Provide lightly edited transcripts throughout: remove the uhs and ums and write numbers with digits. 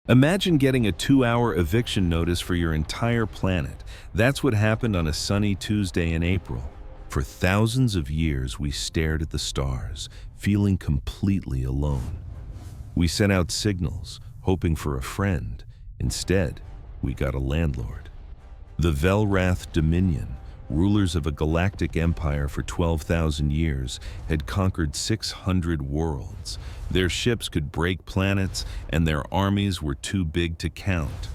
Imagine getting a 2-hour eviction notice for your entire planet. That's what happened on a sunny Tuesday in April. For thousands of years, we stared at the stars, feeling completely alone. We sent out signals, hoping for a friend. Instead, we got a landlord. The Velrath Dominion, rulers of a galactic empire for 12,000 years, had conquered 600 worlds. Their ships could break planets, and their armies were too big to count.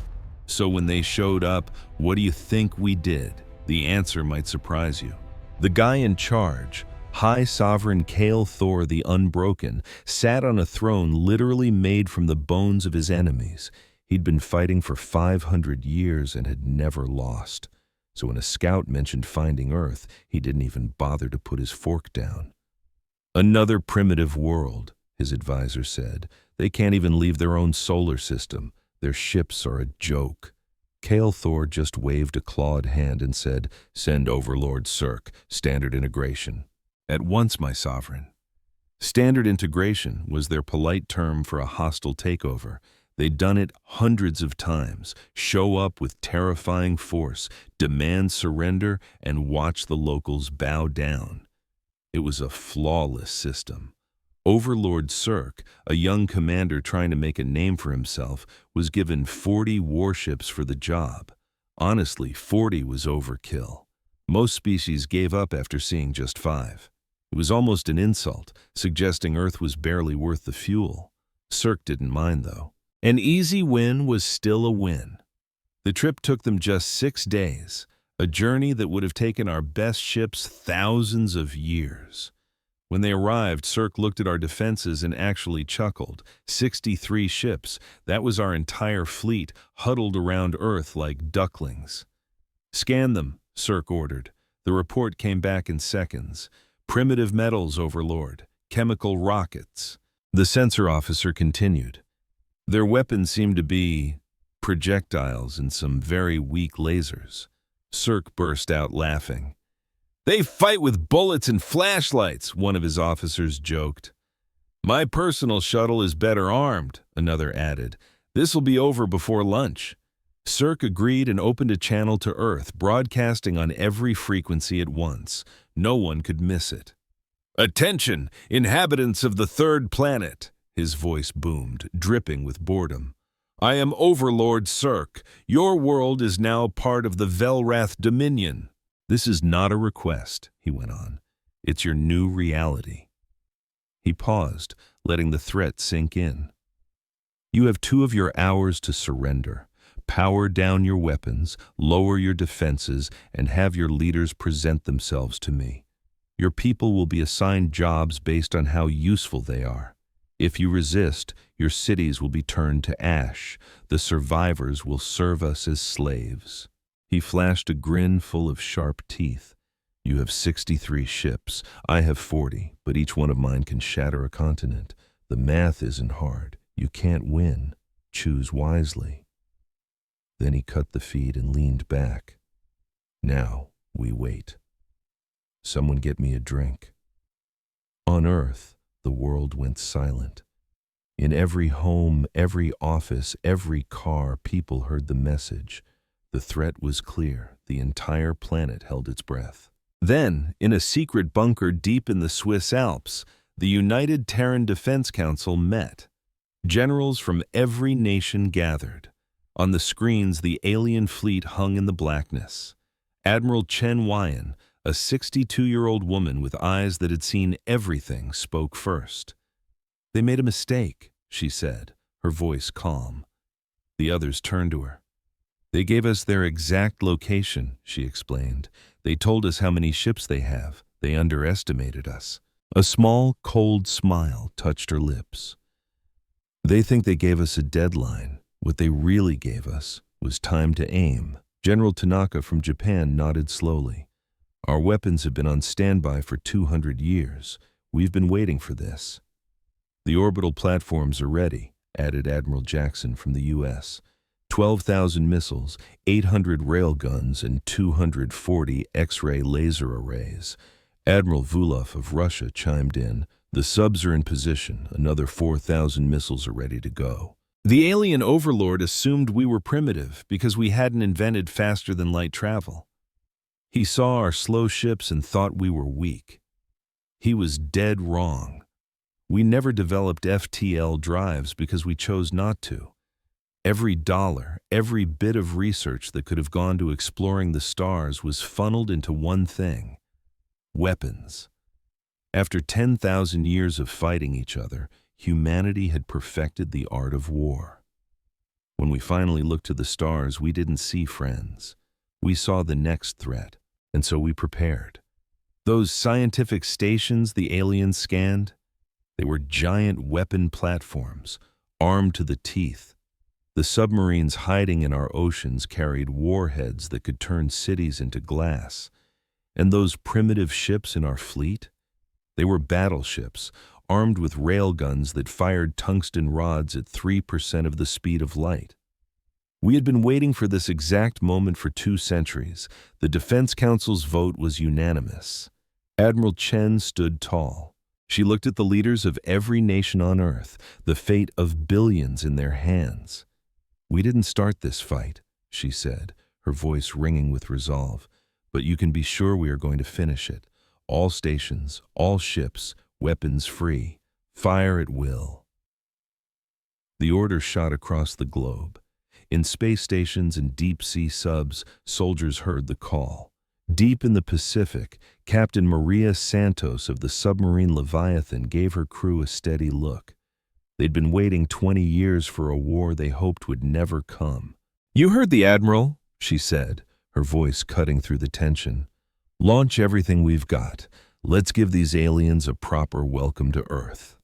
So when they showed up, what do you think we did? The answer might surprise you. The guy in charge, High Sovereign Kale Thor the Unbroken, sat on a throne literally made from the bones of his enemies. He'd been fighting for 500 years and had never lost. So when a scout mentioned finding Earth, he didn't even bother to put his fork down. Another primitive world, his advisor said. They can't even leave their own solar system. Their ships are a joke. Kale Thor just waved a clawed hand and said, "Send Overlord Cirque, standard integration." "At once, my sovereign." Standard integration was their polite term for a hostile takeover. They'd done it hundreds of times. Show up with terrifying force, demand surrender, and watch the locals bow down. It was a flawless system. Overlord Cirque, a young commander trying to make a name for himself, was given 40 warships for the job. Honestly, 40 was overkill. Most species gave up after seeing just 5. It was almost an insult, suggesting Earth was barely worth the fuel. Cirque didn't mind, though. An easy win was still a win. The trip took them just 6 days, a journey that would have taken our best ships thousands of years. When they arrived, Cirque looked at our defenses and actually chuckled. 63 ships, that was our entire fleet, huddled around Earth like ducklings. "Scan them," Cirque ordered. The report came back in seconds. "Primitive metals, Overlord. Chemical rockets." The sensor officer continued. "Their weapons seem to be projectiles and some very weak lasers." Cirque burst out laughing. "They fight with bullets and flashlights," one of his officers joked. "My personal shuttle is better armed," another added. "This'll be over before lunch." Cirque agreed and opened a channel to Earth, broadcasting on every frequency at once. No one could miss it. "Attention, inhabitants of the third planet," his voice boomed, dripping with boredom. "I am Overlord Cirque. Your world is now part of the Velrath Dominion. This is not a request," he went on. "It's your new reality." He paused, letting the threat sink in. "You have 2 of your hours to surrender. Power down your weapons, lower your defenses, and have your leaders present themselves to me. Your people will be assigned jobs based on how useful they are. If you resist, your cities will be turned to ash. The survivors will serve us as slaves." He flashed a grin full of sharp teeth. "You have 63 ships. I have 40, but each one of mine can shatter a continent. The math isn't hard. You can't win. Choose wisely." Then he cut the feed and leaned back. "Now we wait. Someone get me a drink." On Earth, the world went silent. In every home, every office, every car, people heard the message. The threat was clear. The entire planet held its breath. Then, in a secret bunker deep in the Swiss Alps, the United Terran Defense Council met. Generals from every nation gathered. On the screens, the alien fleet hung in the blackness. Admiral Chen Huayan, a 62-year-old woman with eyes that had seen everything, spoke first. "They made a mistake," she said, her voice calm. The others turned to her. "They gave us their exact location," she explained. "They told us how many ships they have. They underestimated us." A small, cold smile touched her lips. "They think they gave us a deadline. What they really gave us was time to aim." General Tanaka from Japan nodded slowly. "Our weapons have been on standby for 200 years. We've been waiting for this." "The orbital platforms are ready," added Admiral Jackson from the U.S. 12,000 missiles, 800 railguns, and 240 X-ray laser arrays. Admiral Vulov of Russia chimed in. "The subs are in position. Another 4,000 missiles are ready to go." The alien overlord assumed we were primitive because we hadn't invented faster-than-light travel. He saw our slow ships and thought we were weak. He was dead wrong. We never developed FTL drives because we chose not to. Every dollar, every bit of research that could have gone to exploring the stars was funneled into one thing: weapons. After 10,000 years of fighting each other, humanity had perfected the art of war. When we finally looked to the stars, we didn't see friends. We saw the next threat, and so we prepared. Those scientific stations the aliens scanned, they were giant weapon platforms, armed to the teeth. The submarines hiding in our oceans carried warheads that could turn cities into glass. And those primitive ships in our fleet? They were battleships, armed with railguns that fired tungsten rods at 3% of the speed of light. We had been waiting for this exact moment for 2 centuries. The Defense Council's vote was unanimous. Admiral Chen stood tall. She looked at the leaders of every nation on Earth, the fate of billions in their hands. "We didn't start this fight," she said, her voice ringing with resolve, "but you can be sure we are going to finish it. All stations, all ships, weapons free, fire at will." The order shot across the globe. In space stations and deep-sea subs, soldiers heard the call. Deep in the Pacific, Captain Maria Santos of the submarine Leviathan gave her crew a steady look. They'd been waiting 20 years for a war they hoped would never come. "You heard the Admiral," she said, her voice cutting through the tension. "Launch everything we've got. Let's give these aliens a proper welcome to Earth."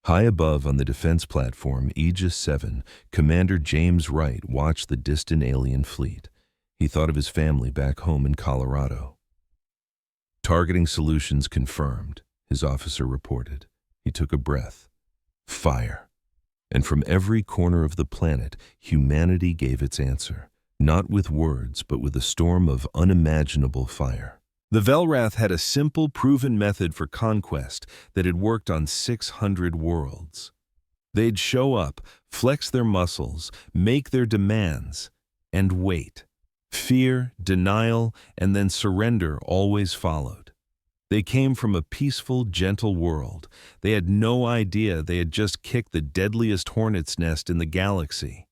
High above on the defense platform, Aegis 7, Commander James Wright watched the distant alien fleet. He thought of his family back home in Colorado. "Targeting solutions confirmed," his officer reported. He took a breath. Fire. And from every corner of the planet, humanity gave its answer, not with words, but with a storm of unimaginable fire. The Velrath had a simple, proven method for conquest that had worked on 600 worlds. They'd show up, flex their muscles, make their demands, and wait. Fear, denial, and then surrender always followed. They came from a peaceful, gentle world. They had no idea they had just kicked the deadliest hornet's nest in the galaxy.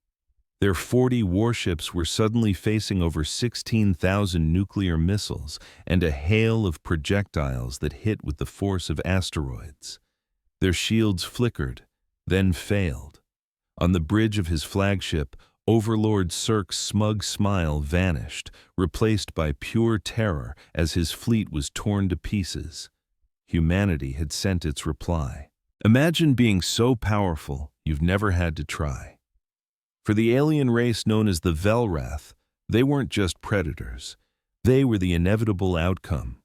Their 40 warships were suddenly facing over 16,000 nuclear missiles and a hail of projectiles that hit with the force of asteroids. Their shields flickered, then failed. On the bridge of his flagship, Overlord Cirque's smug smile vanished, replaced by pure terror as his fleet was torn to pieces. Humanity had sent its reply. Imagine being so powerful you've never had to try. For the alien race known as the Velrath, they weren't just predators. They were the inevitable outcome.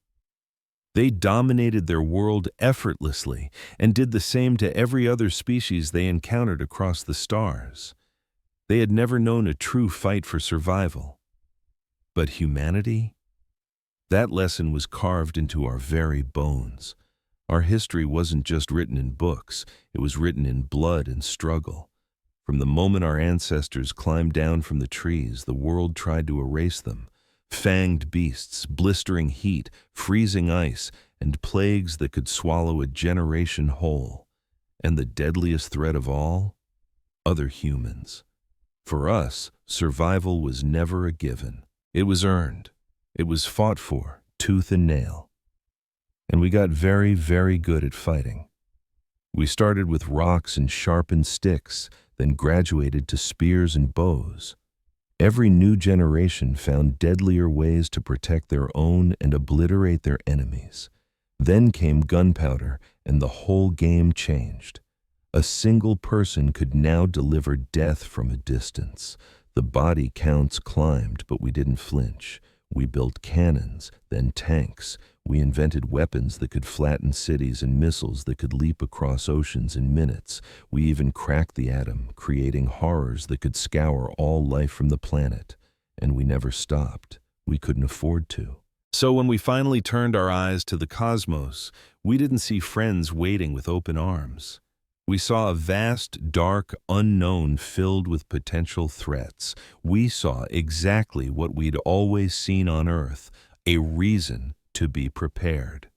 They dominated their world effortlessly and did the same to every other species they encountered across the stars. They had never known a true fight for survival. But humanity? That lesson was carved into our very bones. Our history wasn't just written in books, it was written in blood and struggle. From the moment our ancestors climbed down from the trees, the world tried to erase them. Fanged beasts, blistering heat, freezing ice, and plagues that could swallow a generation whole. And the deadliest threat of all? Other humans. For us, survival was never a given. It was earned. It was fought for, tooth and nail. And we got very, very good at fighting. We started with rocks and sharpened sticks, then graduated to spears and bows. Every new generation found deadlier ways to protect their own and obliterate their enemies. Then came gunpowder, and the whole game changed. A single person could now deliver death from a distance. The body counts climbed, but we didn't flinch. We built cannons, then tanks. We invented weapons that could flatten cities and missiles that could leap across oceans in minutes. We even cracked the atom, creating horrors that could scour all life from the planet. And we never stopped. We couldn't afford to. So when we finally turned our eyes to the cosmos, we didn't see friends waiting with open arms. We saw a vast, dark unknown filled with potential threats. We saw exactly what we'd always seen on Earth, a reason to be prepared.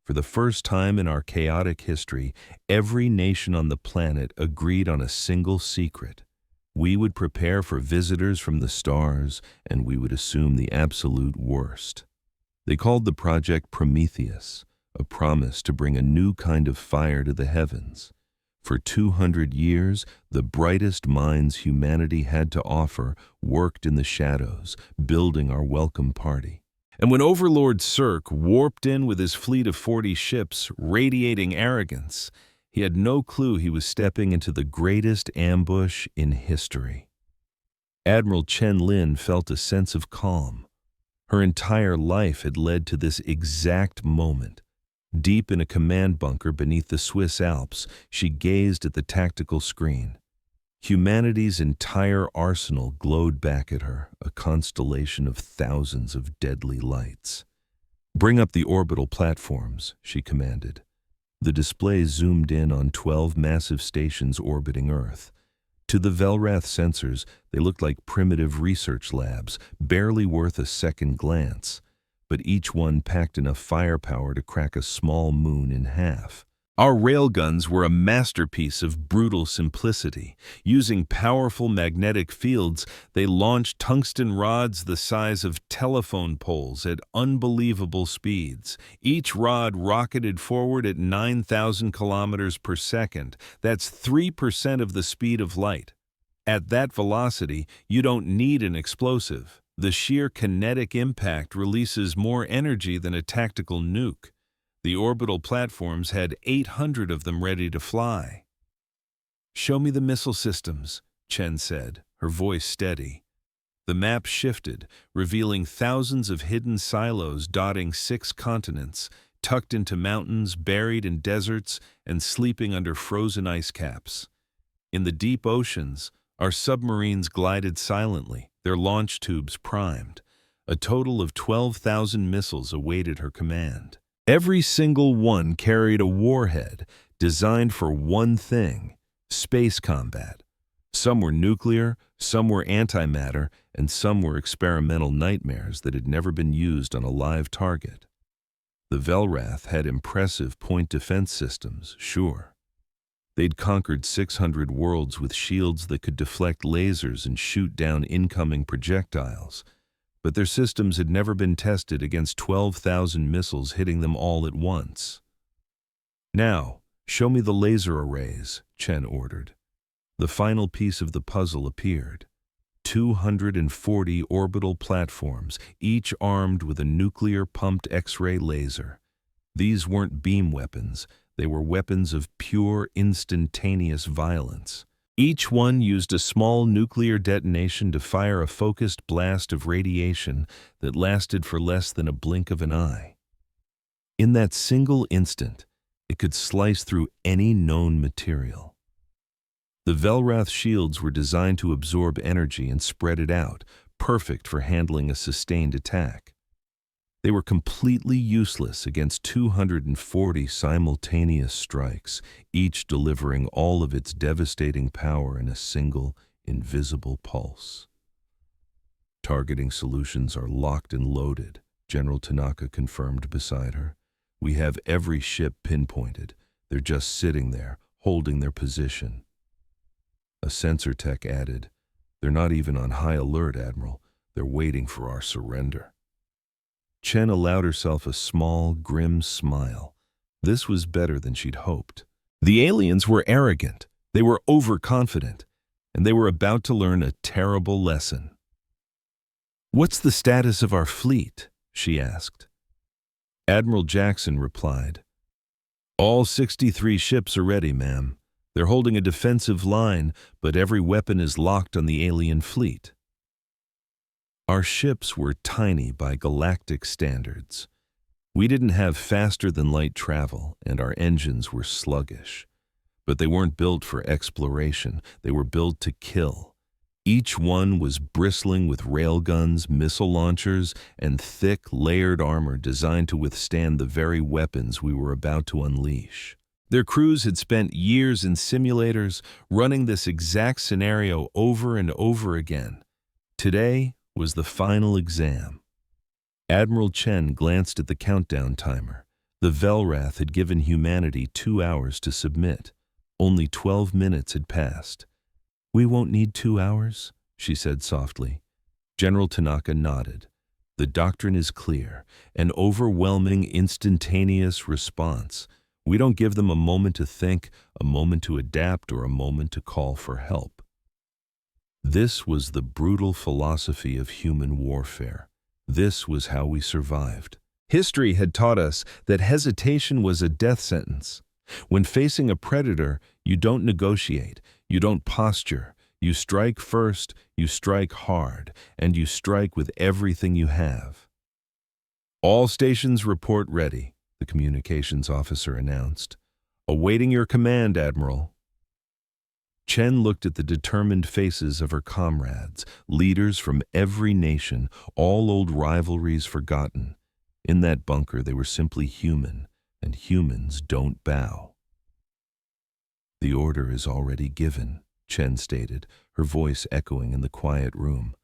For the first time in our chaotic history, every nation on the planet agreed on a single secret. We would prepare for visitors from the stars, and we would assume the absolute worst. They called the project Prometheus, a promise to bring a new kind of fire to the heavens. For 200 years, the brightest minds humanity had to offer worked in the shadows, building our welcome party. And when Overlord Cirque warped in with his fleet of 40 ships, radiating arrogance, he had no clue he was stepping into the greatest ambush in history. Admiral Chen Lin felt a sense of calm. Her entire life had led to this exact moment. Deep in a command bunker beneath the Swiss Alps, she gazed at the tactical screen. Humanity's entire arsenal glowed back at her, a constellation of thousands of deadly lights. "Bring up the orbital platforms," she commanded. The display zoomed in on 12 massive stations orbiting Earth. To the Velrath sensors, they looked like primitive research labs, barely worth a second glance, but each one packed enough firepower to crack a small moon in half. Our railguns were a masterpiece of brutal simplicity. Using powerful magnetic fields, they launched tungsten rods the size of telephone poles at unbelievable speeds. Each rod rocketed forward at 9,000 kilometers per second. That's 3% of the speed of light. At that velocity, you don't need an explosive. The sheer kinetic impact releases more energy than a tactical nuke. The orbital platforms had 800 of them ready to fly. "Show me the missile systems," Chen said, her voice steady. The map shifted, revealing thousands of hidden silos dotting 6 continents, tucked into mountains, buried in deserts, and sleeping under frozen ice caps. In the deep oceans, our submarines glided silently, their launch tubes primed. A total of 12,000 missiles awaited her command. Every single one carried a warhead designed for one thing: space combat. Some were nuclear, some were antimatter, and some were experimental nightmares that had never been used on a live target. The Velrath had impressive point defense systems, sure. They'd conquered 600 worlds with shields that could deflect lasers and shoot down incoming projectiles, but their systems had never been tested against 12,000 missiles hitting them all at once. "Now, show me the laser arrays," Chen ordered. The final piece of the puzzle appeared. 240 orbital platforms, each armed with a nuclear-pumped X-ray laser. These weren't beam weapons. They were weapons of pure, instantaneous violence. Each one used a small nuclear detonation to fire a focused blast of radiation that lasted for less than a blink of an eye. In that single instant, it could slice through any known material. The Velrath shields were designed to absorb energy and spread it out, perfect for handling a sustained attack. They were completely useless against 240 simultaneous strikes, each delivering all of its devastating power in a single, invisible pulse. "Targeting solutions are locked and loaded," General Tanaka confirmed beside her. "We have every ship pinpointed. They're just sitting there, holding their position." A sensor tech added, "They're not even on high alert, Admiral. They're waiting for our surrender." Chen allowed herself a small, grim smile. This was better than she'd hoped. The aliens were arrogant, they were overconfident, and they were about to learn a terrible lesson. "What's the status of our fleet?" she asked. Admiral Jackson replied, "All 63 ships are ready, ma'am. They're holding a defensive line, but every weapon is locked on the alien fleet." Our ships were tiny by galactic standards. We didn't have faster-than-light travel, and our engines were sluggish. But they weren't built for exploration, they were built to kill. Each one was bristling with railguns, missile launchers, and thick, layered armor designed to withstand the very weapons we were about to unleash. Their crews had spent years in simulators, running this exact scenario over and over again. Today was the final exam. Admiral Chen glanced at the countdown timer. The Velrath had given humanity 2 hours to submit. Only 12 minutes had passed. "We won't need 2 hours," she said softly. General Tanaka nodded. "The doctrine is clear, an overwhelming, instantaneous response. We don't give them a moment to think, a moment to adapt, or a moment to call for help." This was the brutal philosophy of human warfare. This was how we survived. History had taught us that hesitation was a death sentence. When facing a predator, you don't negotiate, you don't posture. You strike first, you strike hard, and you strike with everything you have. "All stations report ready," the communications officer announced. "Awaiting your command, Admiral." Chen looked at the determined faces of her comrades, leaders from every nation, all old rivalries forgotten. In that bunker, they were simply human, and humans don't bow. "The order is already given," Chen stated, her voice echoing in the quiet room.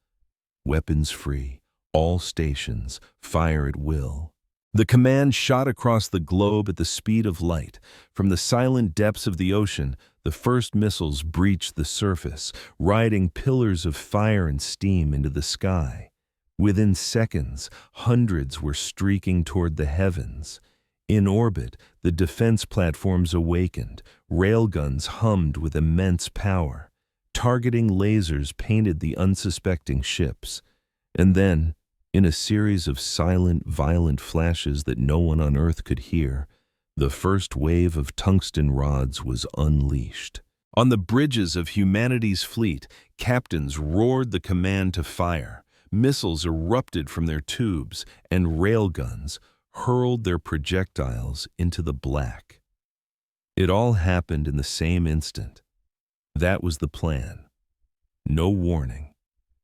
"Weapons free, all stations, fire at will." The command shot across the globe at the speed of light. From the silent depths of the ocean, the first missiles breached the surface, riding pillars of fire and steam into the sky. Within seconds, hundreds were streaking toward the heavens. In orbit, the defense platforms awakened. Railguns hummed with immense power. Targeting lasers painted the unsuspecting ships. And then, in a series of silent, violent flashes that no one on Earth could hear, the first wave of tungsten rods was unleashed. On the bridges of humanity's fleet, captains roared the command to fire. Missiles erupted from their tubes, and railguns hurled their projectiles into the black. It all happened in the same instant. That was the plan. No warning.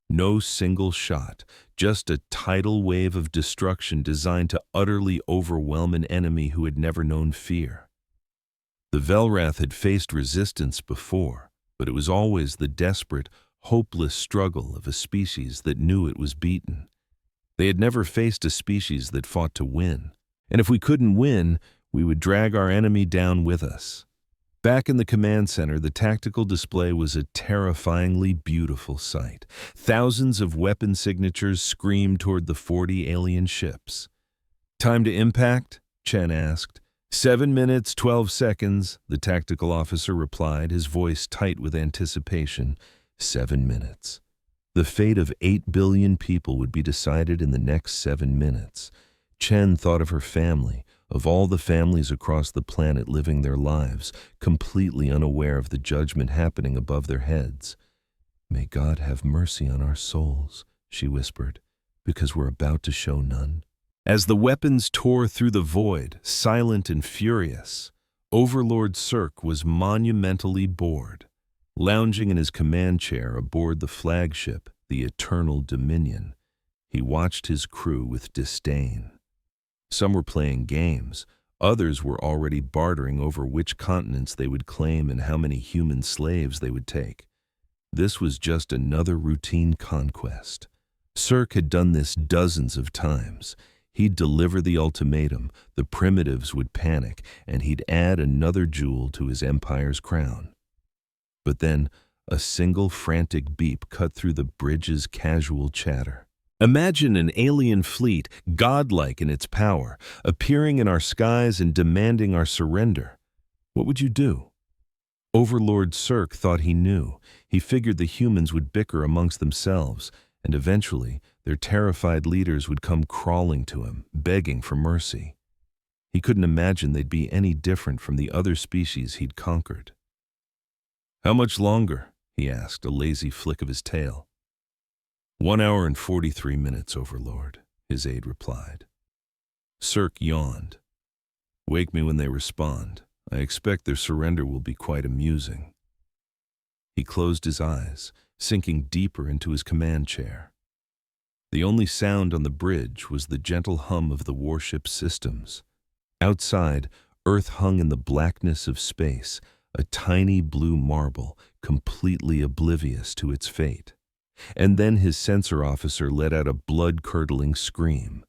No single shot, just a tidal wave of destruction designed to utterly overwhelm an enemy who had never known fear. The Velrath had faced resistance before, but it was always the desperate, hopeless struggle of a species that knew it was beaten. They had never faced a species that fought to win. And if we couldn't win, we would drag our enemy down with us. Back in the command center, the tactical display was a terrifyingly beautiful sight. Thousands of weapon signatures screamed toward the 40 alien ships. "Time to impact?" Chen asked. 7 minutes, 12 seconds, the tactical officer replied, his voice tight with anticipation. 7 minutes. The fate of 8 billion people would be decided in the next 7 minutes. Chen thought of her family, of all the families across the planet living their lives, completely unaware of the judgment happening above their heads. "May God have mercy on our souls," she whispered, "because we're about to show none." As the weapons tore through the void, silent and furious, Overlord Cirque was monumentally bored. Lounging in his command chair aboard the flagship, the Eternal Dominion, he watched his crew with disdain. Some were playing games. Others were already bartering over which continents they would claim and how many human slaves they would take. This was just another routine conquest. Cirque had done this dozens of times. He'd deliver the ultimatum, the primitives would panic, and he'd add another jewel to his empire's crown. But then, a single frantic beep cut through the bridge's casual chatter. Imagine an alien fleet, godlike in its power, appearing in our skies and demanding our surrender. What would you do? Overlord Cirque thought he knew. He figured the humans would bicker amongst themselves, and eventually their terrified leaders would come crawling to him, begging for mercy. He couldn't imagine they'd be any different from the other species he'd conquered. "How much longer?" he asked, a lazy flick of his tail. 1 hour and 43 minutes, Overlord, his aide replied. Cirque yawned. "Wake me when they respond. I expect their surrender will be quite amusing." He closed his eyes, sinking deeper into his command chair. The only sound on the bridge was the gentle hum of the warship's systems. Outside, Earth hung in the blackness of space, a tiny blue marble, completely oblivious to its fate. And then his sensor officer let out a blood-curdling scream.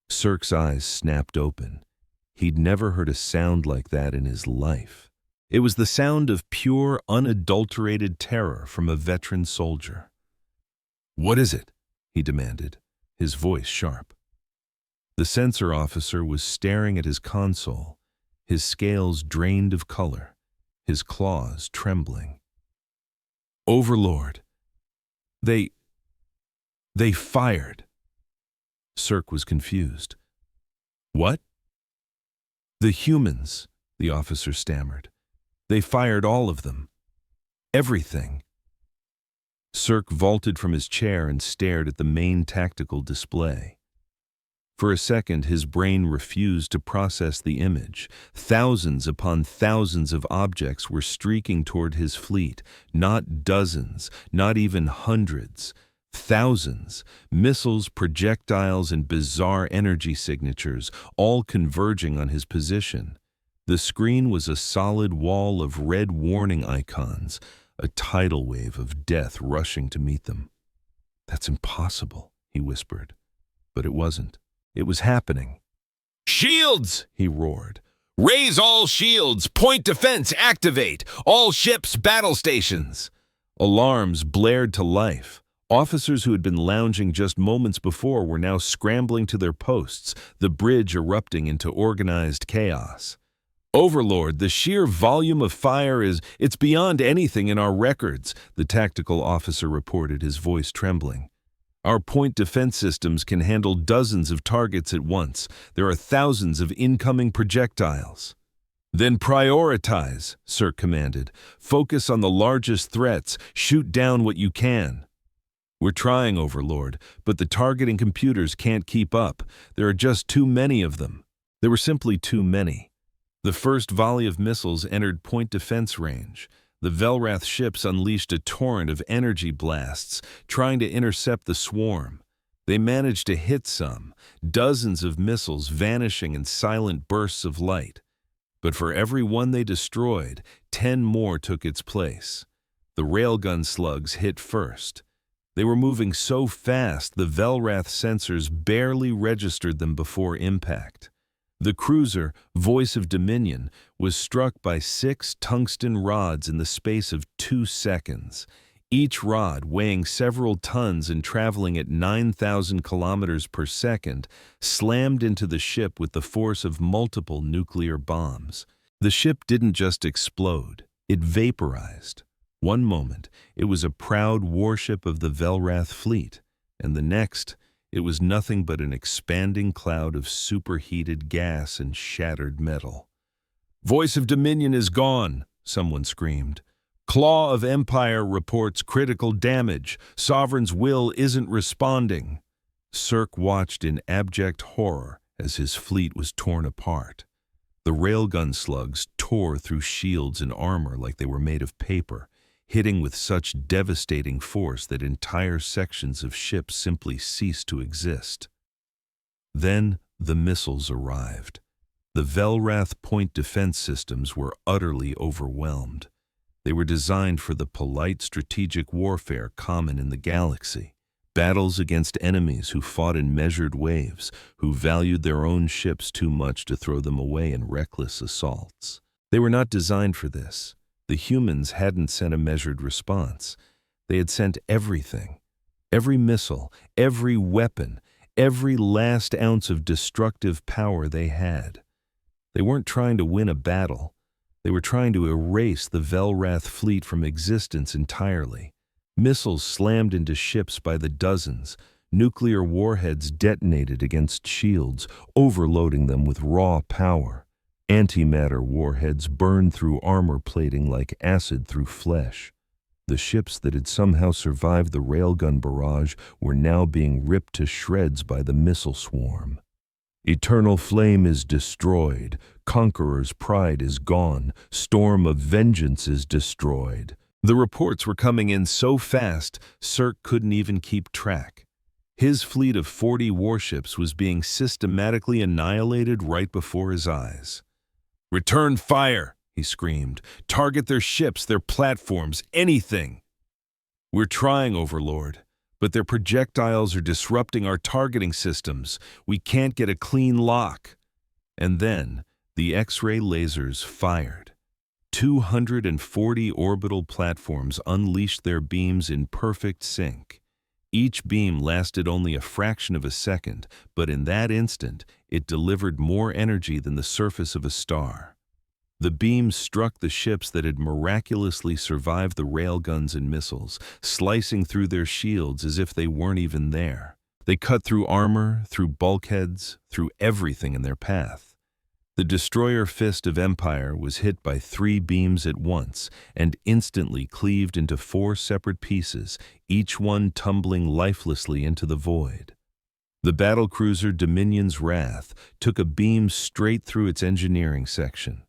Cirque's eyes snapped open. He'd never heard a sound like that in his life. It was the sound of pure, unadulterated terror from a veteran soldier. "What is it?" he demanded, his voice sharp. The sensor officer was staring at his console, his scales drained of color, his claws trembling. "Overlord. They fired." Cirque was confused. "What?" "The humans," the officer stammered. "They fired all of them. Everything." Cirque vaulted from his chair and stared at the main tactical display. For a second, his brain refused to process the image. Thousands upon thousands of objects were streaking toward his fleet, not dozens, not even hundreds. Thousands, missiles, projectiles, and bizarre energy signatures, all converging on his position. The screen was a solid wall of red warning icons, a tidal wave of death rushing to meet them. "That's impossible," he whispered. But it wasn't. It was happening. "Shields!" he roared. "Raise all shields! Point defense activate! All ships battle stations!" Alarms blared to life. Officers who had been lounging just moments before were now scrambling to their posts, the bridge erupting into organized chaos. "Overlord, the sheer volume of fire it's beyond anything in our records," the tactical officer reported, his voice trembling. "Our point defense systems can handle dozens of targets at once. There are thousands of incoming projectiles." "Then prioritize," Cirque commanded. "Focus on the largest threats. Shoot down what you can." "We're trying, Overlord, but the targeting computers can't keep up. There are just too many of them." There were simply too many. The first volley of missiles entered point defense range. The Velrath ships unleashed a torrent of energy blasts, trying to intercept the swarm. They managed to hit some, dozens of missiles vanishing in silent bursts of light. But for every one they destroyed, 10 more took its place. The railgun slugs hit first. They were moving so fast the Velrath sensors barely registered them before impact. The cruiser, Voice of Dominion, was struck by 6 tungsten rods in the space of 2 seconds. Each rod, weighing several tons and traveling at 9,000 kilometers per second, slammed into the ship with the force of multiple nuclear bombs. The ship didn't just explode, it vaporized. One moment, it was a proud warship of the Velrath fleet, and the next, it was nothing but an expanding cloud of superheated gas and shattered metal. "Voice of Dominion is gone," someone screamed. "Claw of Empire reports critical damage. Sovereign's will isn't responding." Cirque watched in abject horror as his fleet was torn apart. The railgun slugs tore through shields and armor like they were made of paper, hitting with such devastating force that entire sections of ships simply ceased to exist. Then the missiles arrived. The Velrath point defense systems were utterly overwhelmed. They were designed for the polite strategic warfare common in the galaxy, battles against enemies who fought in measured waves, who valued their own ships too much to throw them away in reckless assaults. They were not designed for this. The humans hadn't sent a measured response. They had sent everything. Every missile, every weapon, every last ounce of destructive power they had. They weren't trying to win a battle. They were trying to erase the Velrath fleet from existence entirely. Missiles slammed into ships by the dozens. Nuclear warheads detonated against shields, overloading them with raw power. Antimatter warheads burned through armor plating like acid through flesh. The ships that had somehow survived the railgun barrage were now being ripped to shreds by the missile swarm. "Eternal flame is destroyed. Conqueror's pride is gone. Storm of vengeance is destroyed." The reports were coming in so fast, Cirque couldn't even keep track. His fleet of 40 warships was being systematically annihilated right before his eyes. "Return fire," he screamed. "Target their ships, their platforms, anything." "We're trying, Overlord, but their projectiles are disrupting our targeting systems. We can't get a clean lock." And then the X-ray lasers fired. 240 orbital platforms unleashed their beams in perfect sync. Each beam lasted only a fraction of a second, but in that instant, it delivered more energy than the surface of a star. The beams struck the ships that had miraculously survived the railguns and missiles, slicing through their shields as if they weren't even there. They cut through armor, through bulkheads, through everything in their path. The destroyer fist of Empire was hit by 3 beams at once and instantly cleaved into 4 separate pieces, each one tumbling lifelessly into the void. The battlecruiser Dominion's Wrath took a beam straight through its engineering section.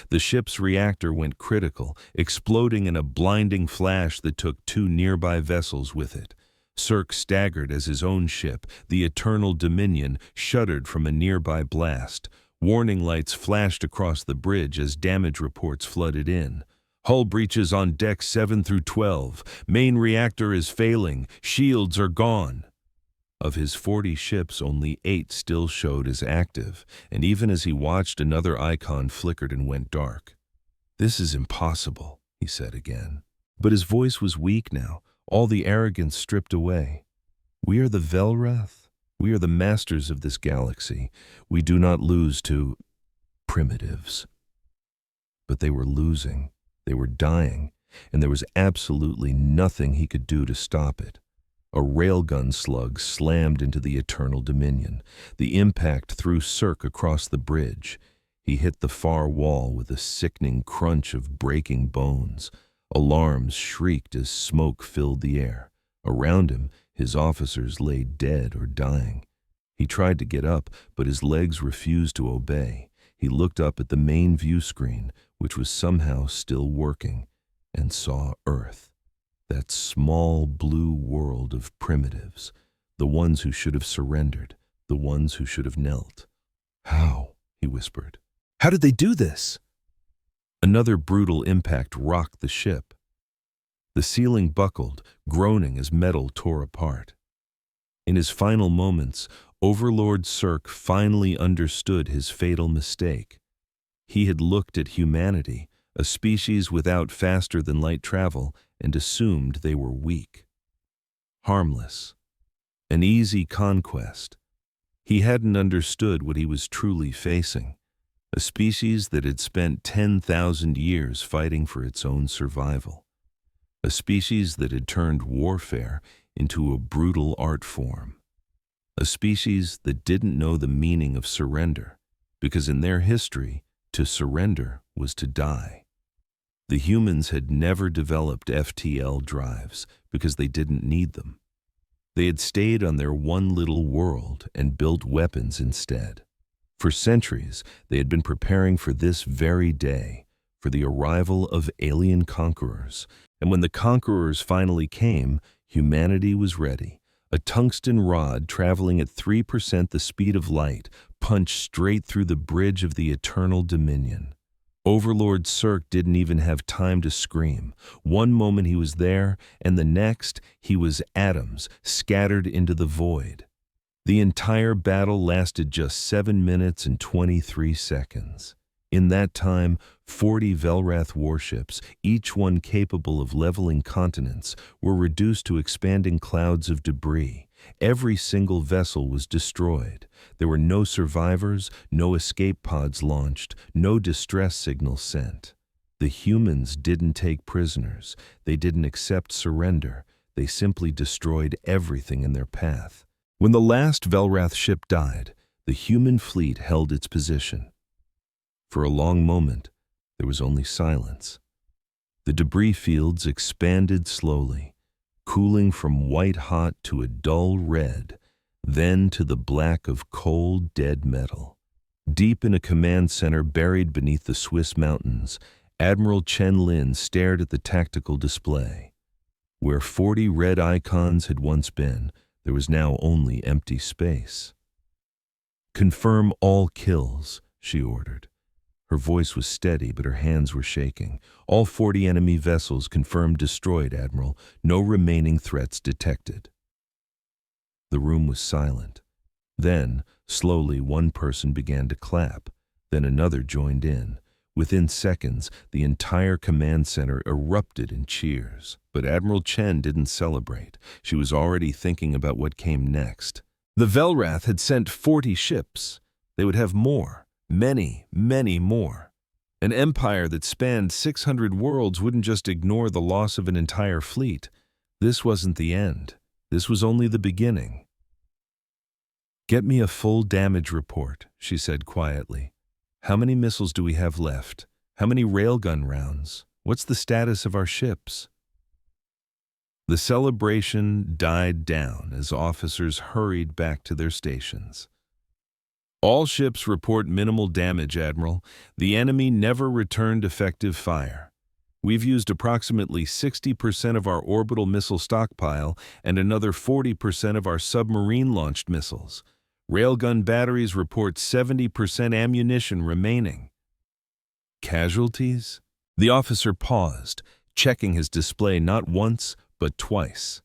The ship's reactor went critical, exploding in a blinding flash that took 2 nearby vessels with it. Cirque staggered as his own ship, the Eternal Dominion, shuddered from a nearby blast. Warning lights flashed across the bridge as damage reports flooded in. "Hull breaches on decks 7 through 12. Main reactor is failing. Shields are gone." Of his 40 ships, only 8 still showed as active, and even as he watched, another icon flickered and went dark. "This is impossible," he said again. But his voice was weak now, all the arrogance stripped away. "We are the Velrath. We are the masters of this galaxy. We do not lose to primitives." But they were losing. They were dying, and there was absolutely nothing he could do to stop it. A railgun slug slammed into the Eternal Dominion. The impact threw Cirque across the bridge. He hit the far wall with a sickening crunch of breaking bones. Alarms shrieked as smoke filled the air. Around him, his officers lay dead or dying. He tried to get up, but his legs refused to obey. He looked up at the main view screen, which was somehow still working, and saw Earth. That small blue world of primitives, the ones who should have surrendered, the ones who should have knelt. "How?" he whispered. "How did they do this?" Another brutal impact rocked the ship. The ceiling buckled, groaning as metal tore apart. In his final moments, Overlord Cirque finally understood his fatal mistake. He had looked at humanity, a species without faster-than-light travel, and assumed they were weak. Harmless. An easy conquest. He hadn't understood what he was truly facing. A species that had spent 10,000 years fighting for its own survival. A species that had turned warfare into a brutal art form. A species that didn't know the meaning of surrender, because in their history, to surrender was to die. The humans had never developed FTL drives because they didn't need them. They had stayed on their one little world and built weapons instead. For centuries, they had been preparing for this very day, for the arrival of alien conquerors. And when the conquerors finally came, humanity was ready. A tungsten rod traveling at 3% the speed of light punched straight through the bridge of the Eternal Dominion. Overlord Cirque didn't even have time to scream. One moment he was there, and the next he was atoms scattered into the void. The entire battle lasted just 7 minutes and 23 seconds. In that time, 40 Velrath warships, each one capable of leveling continents, were reduced to expanding clouds of debris. Every single vessel was destroyed. There were no survivors, no escape pods launched, no distress signals sent. The humans didn't take prisoners. They didn't accept surrender. They simply destroyed everything in their path. When the last Velrath ship died, the human fleet held its position. For a long moment, there was only silence. The debris fields expanded slowly, cooling from white-hot to a dull red, then to the black of cold, dead metal. Deep in a command center buried beneath the Swiss mountains, Admiral Chen Lin stared at the tactical display. Where 40 red icons had once been, there was now only empty space. "Confirm all kills," she ordered. Her voice was steady, but her hands were shaking. All 40 enemy vessels confirmed destroyed, Admiral. No remaining threats detected. The room was silent. Then, slowly, one person began to clap. Then another joined in. Within seconds, the entire command center erupted in cheers. But Admiral Chen didn't celebrate. She was already thinking about what came next. The Velrath had sent 40 ships. They would have more. Many, many more. An empire that spanned 600 worlds wouldn't just ignore the loss of an entire fleet. This wasn't the end. This was only the beginning. "Get me a full damage report," she said quietly. "How many missiles do we have left? How many railgun rounds? What's the status of our ships?" The celebration died down as officers hurried back to their stations. "All ships report minimal damage, Admiral. The enemy never returned effective fire. We've used approximately 60% of our orbital missile stockpile and another 40% of our submarine-launched missiles. Railgun batteries report 70% ammunition remaining." "Casualties?" The officer paused, checking his display not once, but twice.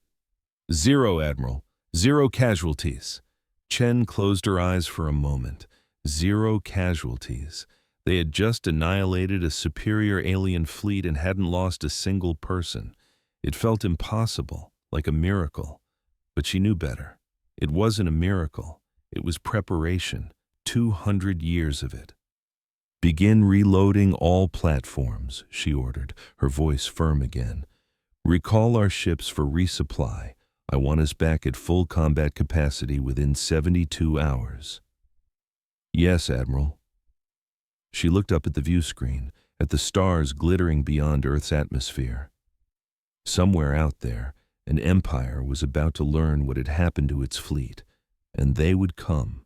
"Zero, Admiral. 0 casualties." Chen closed her eyes for a moment. 0 casualties. They had just annihilated a superior alien fleet and hadn't lost a single person. It felt impossible, like a miracle. But she knew better. It wasn't a miracle. It was preparation. 200 years of it. "Begin reloading all platforms," she ordered, her voice firm again. "Recall our ships for resupply. I want us back at full combat capacity within 72 hours. "Yes, Admiral." She looked up at the view screen, at the stars glittering beyond Earth's atmosphere. Somewhere out there, an empire was about to learn what had happened to its fleet, and they would come.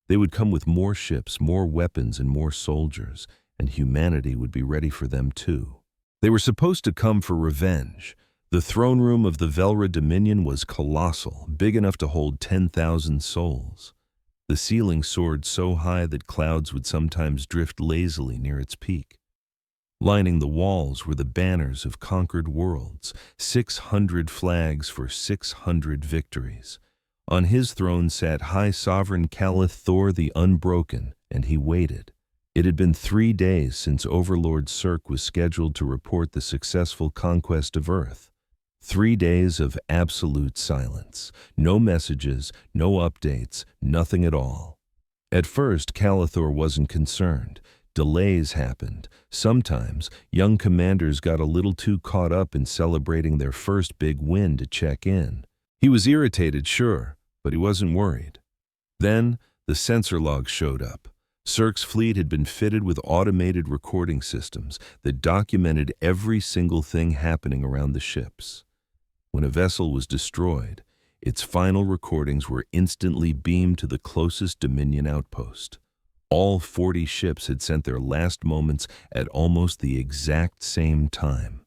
They would come with more ships, more weapons, and more soldiers, and humanity would be ready for them too. They were supposed to come for revenge. The throne room of the Velra Dominion was colossal, big enough to hold 10,000 souls. The ceiling soared so high that clouds would sometimes drift lazily near its peak. Lining the walls were the banners of conquered worlds, 600 flags for 600 victories. On his throne sat High Sovereign Calith Thor the Unbroken, and he waited. It had been 3 days since Overlord Cirque was scheduled to report the successful conquest of Earth. 3 days of absolute silence. No messages, no updates, nothing at all. At first, Calithor wasn't concerned. Delays happened. Sometimes, young commanders got a little too caught up in celebrating their first big win to check in. He was irritated, sure, but he wasn't worried. Then, the sensor logs showed up. Cirque's fleet had been fitted with automated recording systems that documented every single thing happening around the ships. When a vessel was destroyed, its final recordings were instantly beamed to the closest Dominion outpost. All 40 ships had sent their last moments at almost the exact same time.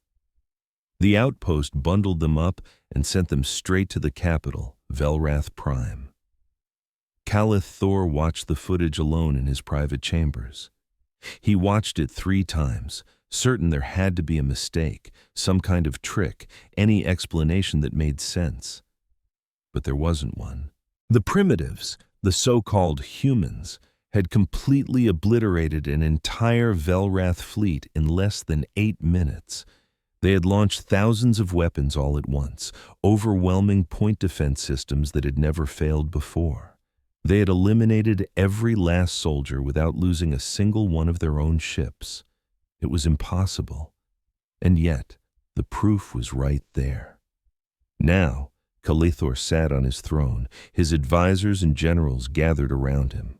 The outpost bundled them up and sent them straight to the capital, Velrath Prime. Calith Thor watched the footage alone in his private chambers. He watched it 3 times, certain there had to be a mistake, some kind of trick, any explanation that made sense. But there wasn't one. The primitives, the so-called humans, had completely obliterated an entire Velrath fleet in less than 8 minutes. They had launched thousands of weapons all at once, overwhelming point defense systems that had never failed before. They had eliminated every last soldier without losing a single one of their own ships. It was impossible. And yet, the proof was right there. Now, Calithor sat on his throne, his advisors and generals gathered around him.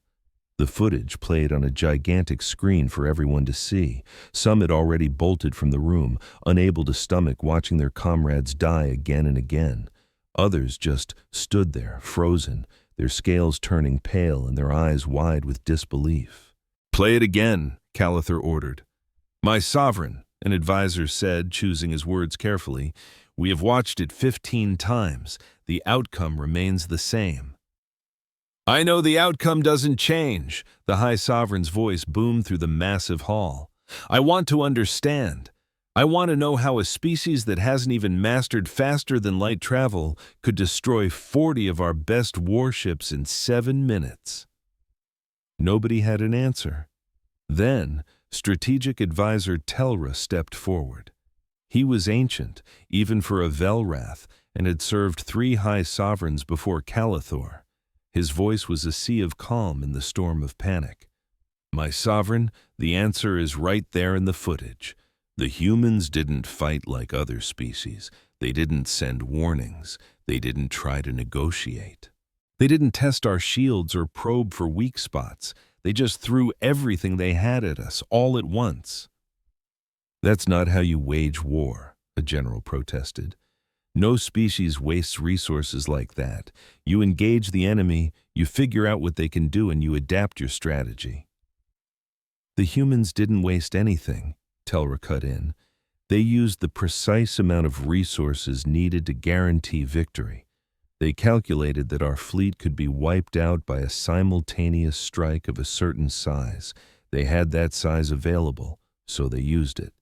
The footage played on a gigantic screen for everyone to see. Some had already bolted from the room, unable to stomach watching their comrades die again and again. Others just stood there, frozen, their scales turning pale and their eyes wide with disbelief. "Play it again," Calithor ordered. "My sovereign," an advisor said, choosing his words carefully, "we have watched it 15 times. The outcome remains the same." I know the outcome doesn't change, the High Sovereign's voice boomed through the massive hall. I want to understand. I want to know how a species that hasn't even mastered faster than light travel could destroy 40 of our best warships in 7 minutes. Nobody had an answer. Then, strategic advisor Telra stepped forward. He was ancient, even for a Velrath, and had served 3 High Sovereigns before Calathor. His voice was a sea of calm in the storm of panic. My sovereign, the answer is right there in the footage. The humans didn't fight like other species. They didn't send warnings. They didn't try to negotiate. They didn't test our shields or probe for weak spots. They just threw everything they had at us, all at once. That's not how you wage war, a general protested. No species wastes resources like that. You engage the enemy, you figure out what they can do, and you adapt your strategy. The humans didn't waste anything, Telra cut in. They used the precise amount of resources needed to guarantee victory. They calculated that our fleet could be wiped out by a simultaneous strike of a certain size. They had that size available, so they used it.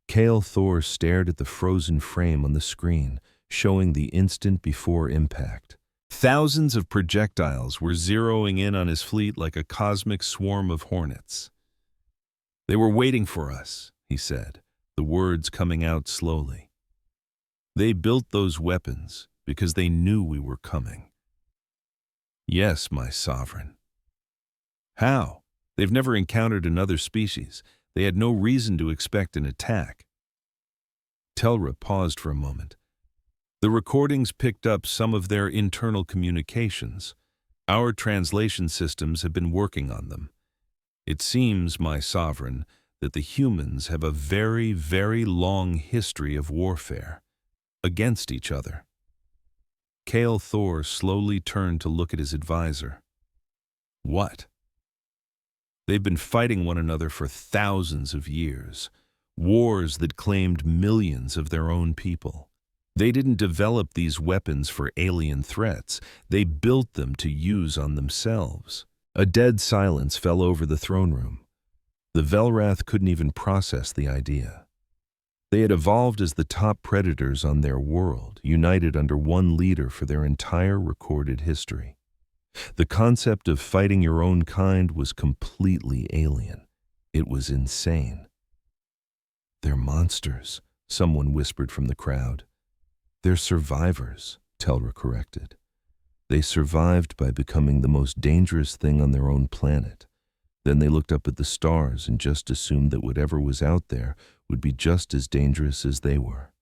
Calathor stared at the frozen frame on the screen, showing the instant before impact. Thousands of projectiles were zeroing in on his fleet like a cosmic swarm of hornets. They were waiting for us, he said, the words coming out slowly. They built those weapons because they knew we were coming. Yes, my sovereign. How? They've never encountered another species. They had no reason to expect an attack. Telra paused for a moment. The recordings picked up some of their internal communications. Our translation systems have been working on them. It seems, my sovereign, that the humans have a very, very long history of warfare against each other. Calathor slowly turned to look at his advisor. What? They've been fighting one another for thousands of years, wars that claimed millions of their own people. They didn't develop these weapons for alien threats. They built them to use on themselves. A dead silence fell over the throne room. The Velrath couldn't even process the idea. They had evolved as the top predators on their world, united under one leader for their entire recorded history. The concept of fighting your own kind was completely alien. It was insane. They're monsters, someone whispered from the crowd. They're survivors, Telra corrected. They survived by becoming the most dangerous thing on their own planet. Then they looked up at the stars and just assumed that whatever was out there would be just as dangerous as they were.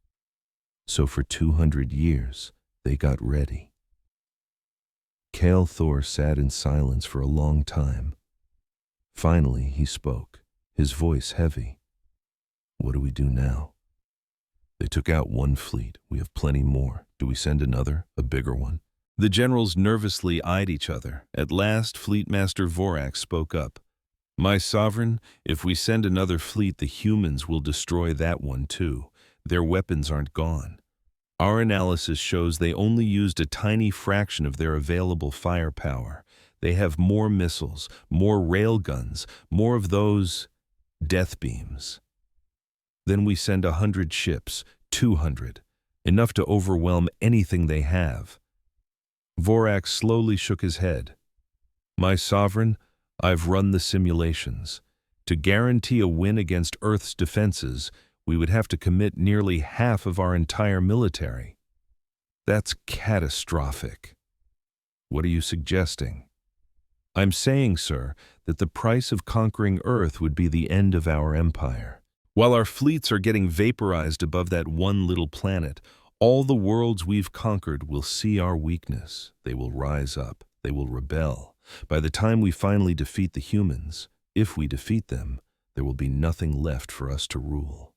So for 200 years, they got ready. Calathor sat in silence for a long time. Finally, he spoke, his voice heavy. What do we do now? They took out one fleet. We have plenty more. Do we send another, a bigger one? The generals nervously eyed each other. At last, Fleetmaster Vorax spoke up. My sovereign, if we send another fleet, the humans will destroy that one too. Their weapons aren't gone. Our analysis shows they only used a tiny fraction of their available firepower. They have more missiles, more railguns, more of those death beams. Then we send 100 ships, 200, enough to overwhelm anything they have. Vorax slowly shook his head. My sovereign, I've run the simulations. To guarantee a win against Earth's defenses, we would have to commit nearly half of our entire military. That's catastrophic. What are you suggesting? I'm saying, sir, that the price of conquering Earth would be the end of our empire. While our fleets are getting vaporized above that one little planet, all the worlds we've conquered will see our weakness. They will rise up. They will rebel. By the time we finally defeat the humans, if we defeat them, there will be nothing left for us to rule.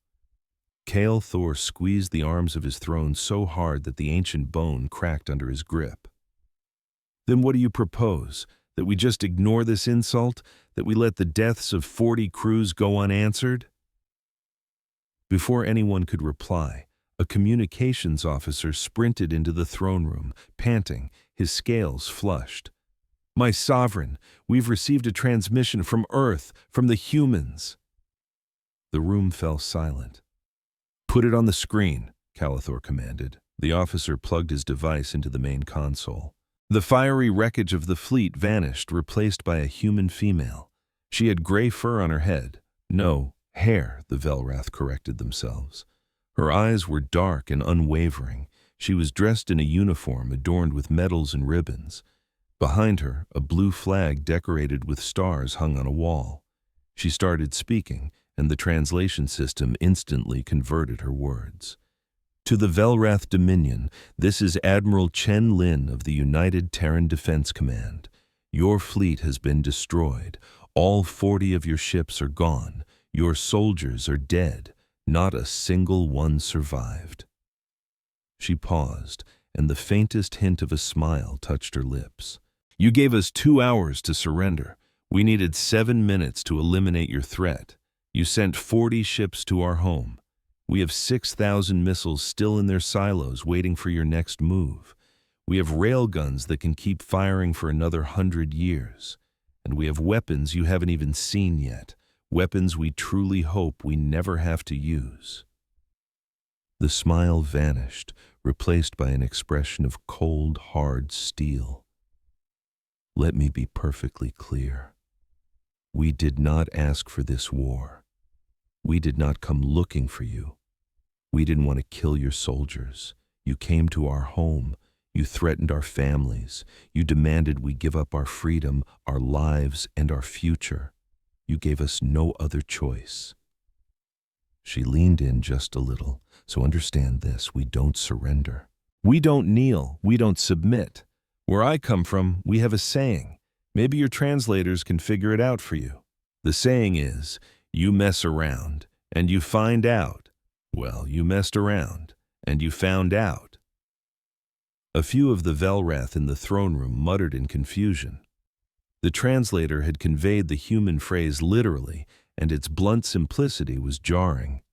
Calathor squeezed the arms of his throne so hard that the ancient bone cracked under his grip. Then what do you propose? That we just ignore this insult? That we let the deaths of 40 crews go unanswered? Before anyone could reply, a communications officer sprinted into the throne room, panting, his scales flushed. My sovereign, we've received a transmission from Earth, from the humans. The room fell silent. Put it on the screen, Calathor commanded. The officer plugged his device into the main console. The fiery wreckage of the fleet vanished, replaced by a human female. She had gray fur on her head. No, hair, the Velrath corrected themselves. Her eyes were dark and unwavering. She was dressed in a uniform adorned with medals and ribbons. Behind her, a blue flag decorated with stars hung on a wall. She started speaking, and the translation system instantly converted her words. To the Velrath Dominion, this is Admiral Chen Lin of the United Terran Defense Command. Your fleet has been destroyed. All 40 of your ships are gone. Your soldiers are dead. Not a single one survived. She paused, and the faintest hint of a smile touched her lips. You gave us 2 hours to surrender. We needed 7 minutes to eliminate your threat. You sent 40 ships to our home. We have 6,000 missiles still in their silos waiting for your next move. We have railguns that can keep firing for another 100 years. And we have weapons you haven't even seen yet. Weapons we truly hope we never have to use. The smile vanished, replaced by an expression of cold, hard steel. Let me be perfectly clear. We did not ask for this war. We did not come looking for you. We didn't want to kill your soldiers. You came to our home. You threatened our families. You demanded we give up our freedom, our lives, and our future. You gave us no other choice. She leaned in just a little. So understand this, we don't surrender. We don't kneel. We don't submit. Where I come from, we have a saying. Maybe your translators can figure it out for you. The saying is, you mess around, and you find out. Well, you messed around, and you found out. A few of the Velrath in the throne room muttered in confusion. The translator had conveyed the human phrase literally, and its blunt simplicity was jarring.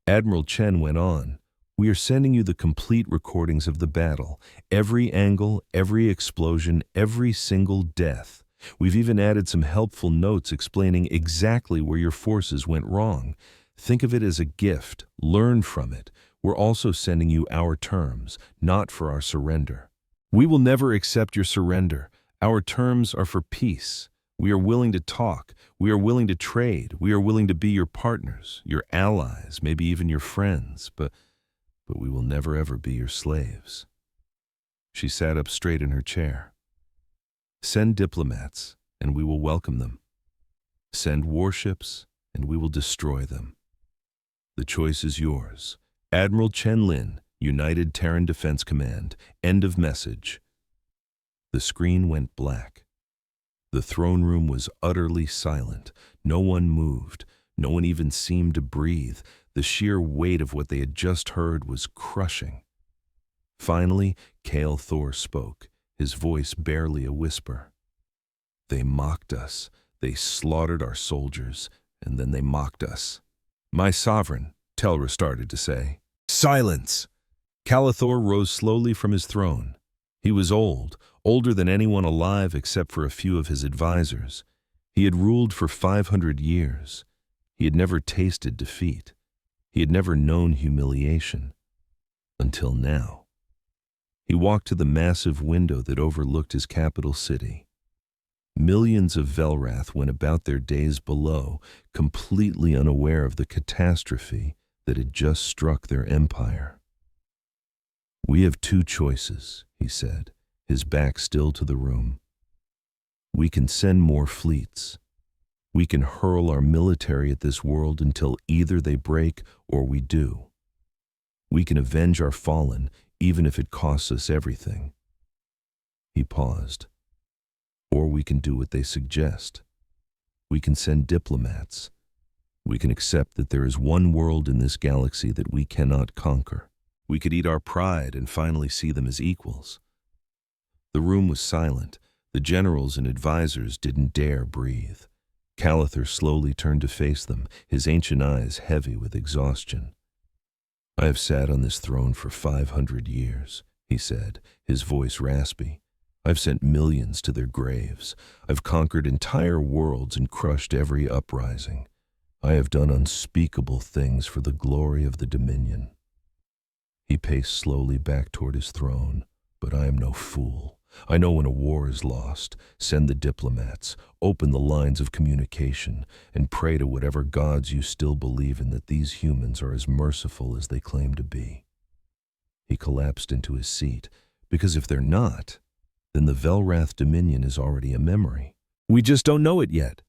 Admiral Chen went on, "We are sending you the complete recordings of the battle, every angle, every explosion, every single death. We've even added some helpful notes explaining exactly where your forces went wrong. Think of it as a gift. Learn from it. We're also sending you our terms, not for our surrender. We will never accept your surrender. Our terms are for peace. We are willing to talk. We are willing to trade. We are willing to be your partners, your allies, maybe even your friends, but we will never ever be your slaves." She sat up straight in her chair. "Send diplomats, and we will welcome them. Send warships, and we will destroy them. The choice is yours. Admiral Chen Lin, United Terran Defense Command. End of message." The screen went black. The throne room was utterly silent. No one moved. No one even seemed to breathe. The sheer weight of what they had just heard was crushing. Finally, Calathor spoke, his voice barely a whisper. "They mocked us. They slaughtered our soldiers, and then they mocked us." "My sovereign," Telra started to say. "Silence!" Calathor rose slowly from his throne. He was old, older than anyone alive except for a few of his advisors. He had ruled for 500 years. He had never tasted defeat. He had never known humiliation. Until now. He walked to the massive window that overlooked his capital city. Millions of Velrath went about their days below, completely unaware of the catastrophe that had just struck their empire. "We have 2 choices," he said, his back still to the room. "We can send more fleets. We can hurl our military at this world until either they break or we do. We can avenge our fallen, even if it costs us everything." He paused. "Or we can do what they suggest. We can send diplomats. We can accept that there is one world in this galaxy that we cannot conquer. We could eat our pride and finally see them as equals." The room was silent. The generals and advisors didn't dare breathe. Calathor slowly turned to face them, his ancient eyes heavy with exhaustion. "I have sat on this throne for 500 years, he said, his voice raspy. I've sent millions to their graves. I've conquered entire worlds and crushed every uprising. I have done unspeakable things for the glory of the Dominion." He paced slowly back toward his throne. "But I am no fool. I know when a war is lost. Send the diplomats, open the lines of communication, and pray to whatever gods you still believe in that these humans are as merciful as they claim to be." He collapsed into his seat, because if they're not, then the Velrath Dominion is already a memory. We just don't know it yet.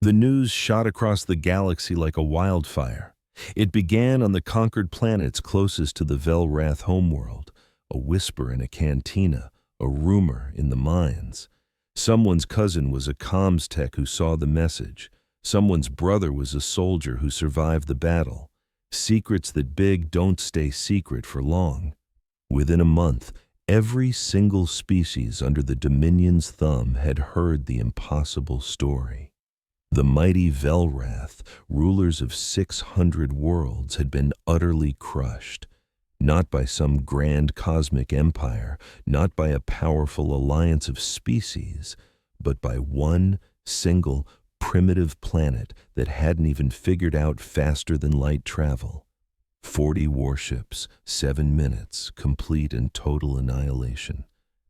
The news shot across the galaxy like a wildfire. It began on the conquered planets closest to the Velrath homeworld, a whisper in a cantina, a rumor in the mines. Someone's cousin was a comms tech who saw the message. Someone's brother was a soldier who survived the battle. Secrets that big don't stay secret for long. Within a month, every single species under the Dominion's thumb had heard the impossible story. The mighty Velrath, rulers of 600 worlds, had been utterly crushed, not by some grand cosmic empire, not by a powerful alliance of species, but by one single primitive planet that hadn't even figured out faster than light travel. 40 warships, 7 minutes, complete and total annihilation.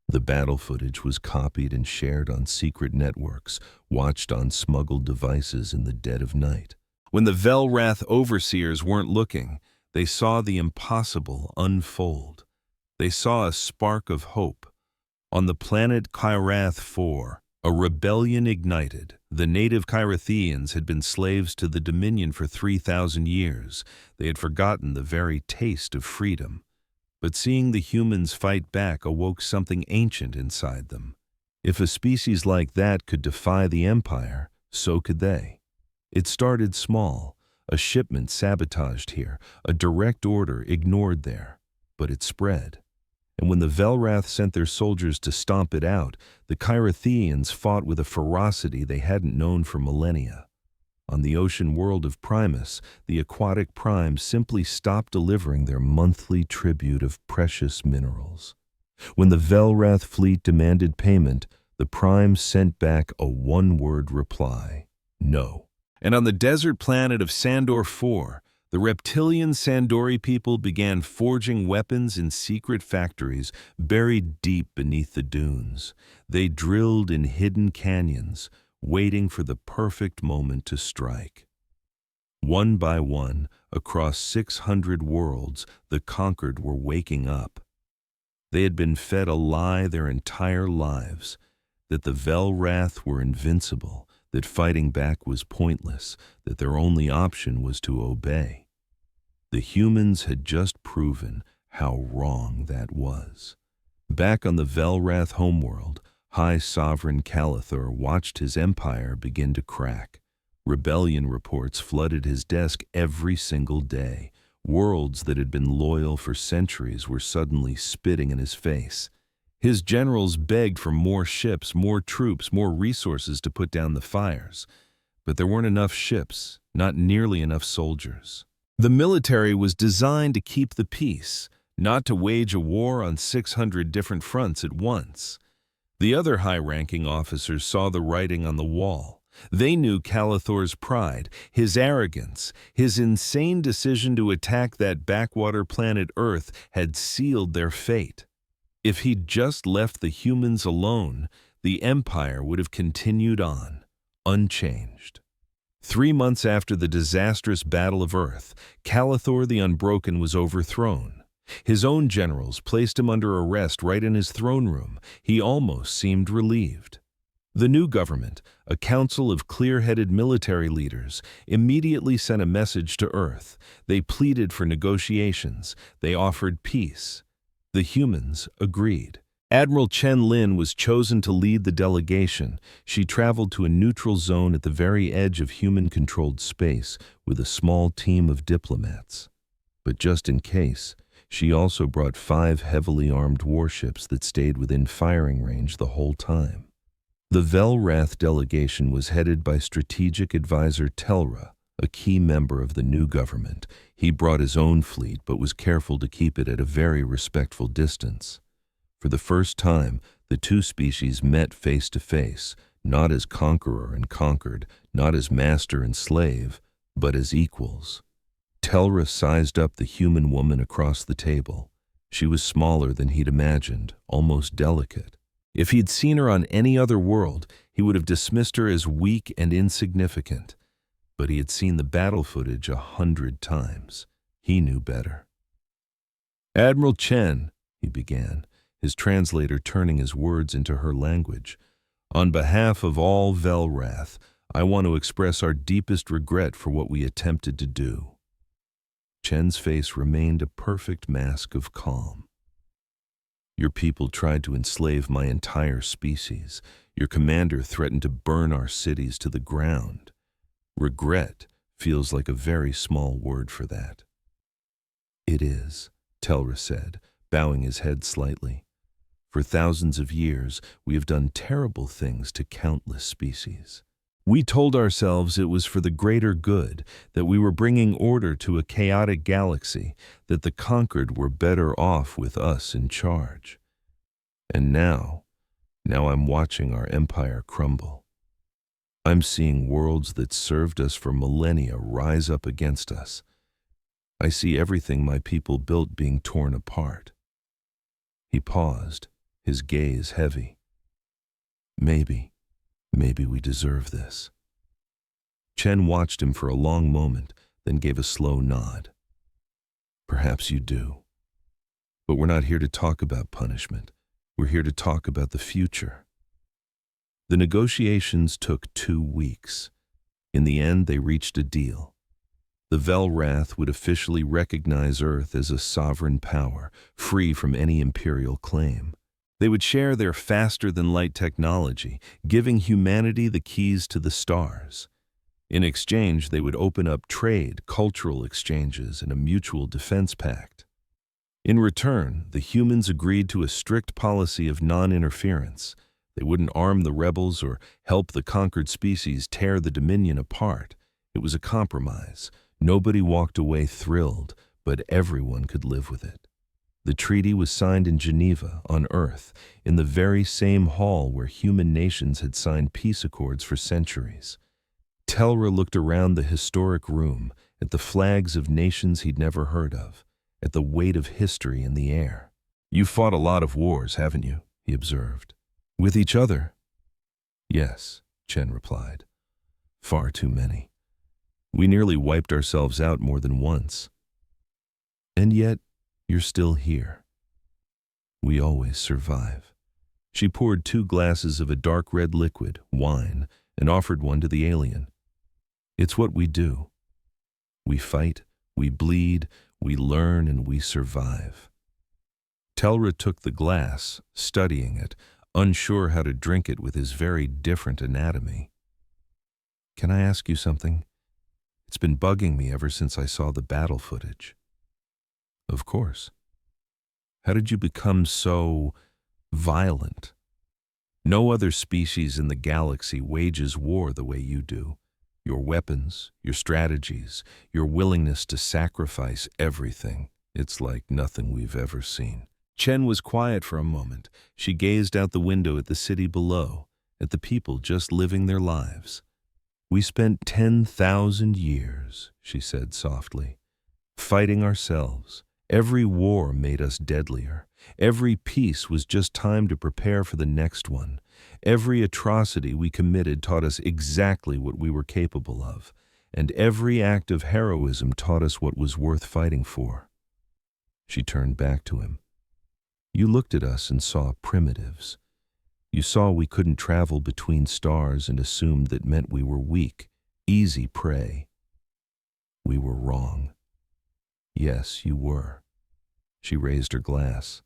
The battle footage was copied and shared on secret networks, watched on smuggled devices in the dead of night. When the Velrath overseers weren't looking, they saw the impossible unfold. They saw a spark of hope. On the planet Kyrath 4, a rebellion ignited. The native Kyrathians had been slaves to the Dominion for 3,000 years. They had forgotten the very taste of freedom. But seeing the humans fight back awoke something ancient inside them. If a species like that could defy the Empire, so could they. It started small, a shipment sabotaged here, a direct order ignored there, but it spread. And when the Velrath sent their soldiers to stomp it out, the Kyrathians fought with a ferocity they hadn't known for millennia. On the ocean world of Primus, the aquatic primes simply stopped delivering their monthly tribute of precious minerals. When the Velrath fleet demanded payment, the primes sent back a one-word reply: no. And on the desert planet of Sandor 4, the reptilian Sandori people began forging weapons in secret factories buried deep beneath the dunes. They drilled in hidden canyons, waiting for the perfect moment to strike. One by one, across 600 worlds, the conquered were waking up. They had been fed a lie their entire lives, that the Velrath were invincible, that fighting back was pointless, that their only option was to obey. The humans had just proven how wrong that was. Back on the Velrath homeworld, High Sovereign Calathor watched his empire begin to crack. Rebellion reports flooded his desk every single day. Worlds that had been loyal for centuries were suddenly spitting in his face. His generals begged for more ships, more troops, more resources to put down the fires. But there weren't enough ships, not nearly enough soldiers. The military was designed to keep the peace, not to wage a war on 600 different fronts at once. The other high-ranking officers saw the writing on the wall. They knew Calathor's pride, his arrogance, his insane decision to attack that backwater planet Earth had sealed their fate. If he'd just left the humans alone, the Empire would have continued on, unchanged. 3 months after the disastrous Battle of Earth, Calathor the Unbroken was overthrown. His own generals placed him under arrest right in his throne room. He almost seemed relieved. The new government, a council of clear-headed military leaders, immediately sent a message to Earth. They pleaded for negotiations. They offered peace. The humans agreed. Admiral Chen Lin was chosen to lead the delegation. She traveled to a neutral zone at the very edge of human-controlled space with a small team of diplomats. But just in case, she also brought 5 heavily armed warships that stayed within firing range the whole time. The Velrath delegation was headed by strategic advisor Telra, a key member of the new government. He brought his own fleet but was careful to keep it at a very respectful distance. For the first time, the two species met face to face, not as conqueror and conquered, not as master and slave, but as equals. Telra sized up the human woman across the table. She was smaller than he'd imagined, almost delicate. If he'd seen her on any other world, he would have dismissed her as weak and insignificant. But he had seen the battle footage 100 times. He knew better. "Admiral Chen," he began, his translator turning his words into her language, "on behalf of all Velrath, I want to express our deepest regret for what we attempted to do." Chen's face remained a perfect mask of calm. "Your people tried to enslave my entire species. Your commander threatened to burn our cities to the ground. Regret feels like a very small word for that." "It is," Telra said, bowing his head slightly. "For thousands of years, we have done terrible things to countless species. We told ourselves it was for the greater good, that we were bringing order to a chaotic galaxy, that the conquered were better off with us in charge. And now I'm watching our empire crumble. I'm seeing worlds that served us for millennia rise up against us. I see everything my people built being torn apart." He paused, his gaze heavy. Maybe we deserve this." Chen watched him for a long moment, then gave a slow nod. "Perhaps you do. But we're not here to talk about punishment. We're here to talk about the future." The negotiations took 2 weeks. In the end, they reached a deal. The Velrath would officially recognize Earth as a sovereign power, free from any imperial claim. They would share their faster-than-light technology, giving humanity the keys to the stars. In exchange, they would open up trade, cultural exchanges, and a mutual defense pact. In return, the humans agreed to a strict policy of non-interference. They wouldn't arm the rebels or help the conquered species tear the Dominion apart. It was a compromise. Nobody walked away thrilled, but everyone could live with it. The treaty was signed in Geneva, on Earth, in the very same hall where human nations had signed peace accords for centuries. Telra looked around the historic room, at the flags of nations he'd never heard of, at the weight of history in the air. "You've fought a lot of wars, haven't you?" he observed. "With each other?" "Yes," Chen replied. "Far too many. We nearly wiped ourselves out more than once. And yet, you're still here. We always survive." She poured 2 glasses of a dark red liquid, wine, and offered one to the alien. "It's what we do. We fight, we bleed, we learn, and we survive." Telra took the glass, studying it, unsure how to drink it with his very different anatomy. "Can I ask you something? It's been bugging me ever since I saw the battle footage." "Of course. How did you become so violent? No other species in the galaxy wages war the way you do. Your weapons, your strategies, your willingness to sacrifice everything. It's like nothing we've ever seen." Chen was quiet for a moment. She gazed out the window at the city below, at the people just living their lives. "We spent 10,000 years," she said softly, "fighting ourselves. Every war made us deadlier. Every peace was just time to prepare for the next one. Every atrocity we committed taught us exactly what we were capable of, and every act of heroism taught us what was worth fighting for." She turned back to him. "You looked at us and saw primitives. You saw we couldn't travel between stars and assumed that meant we were weak, easy prey. We were wrong. Yes, you were." She raised her glass.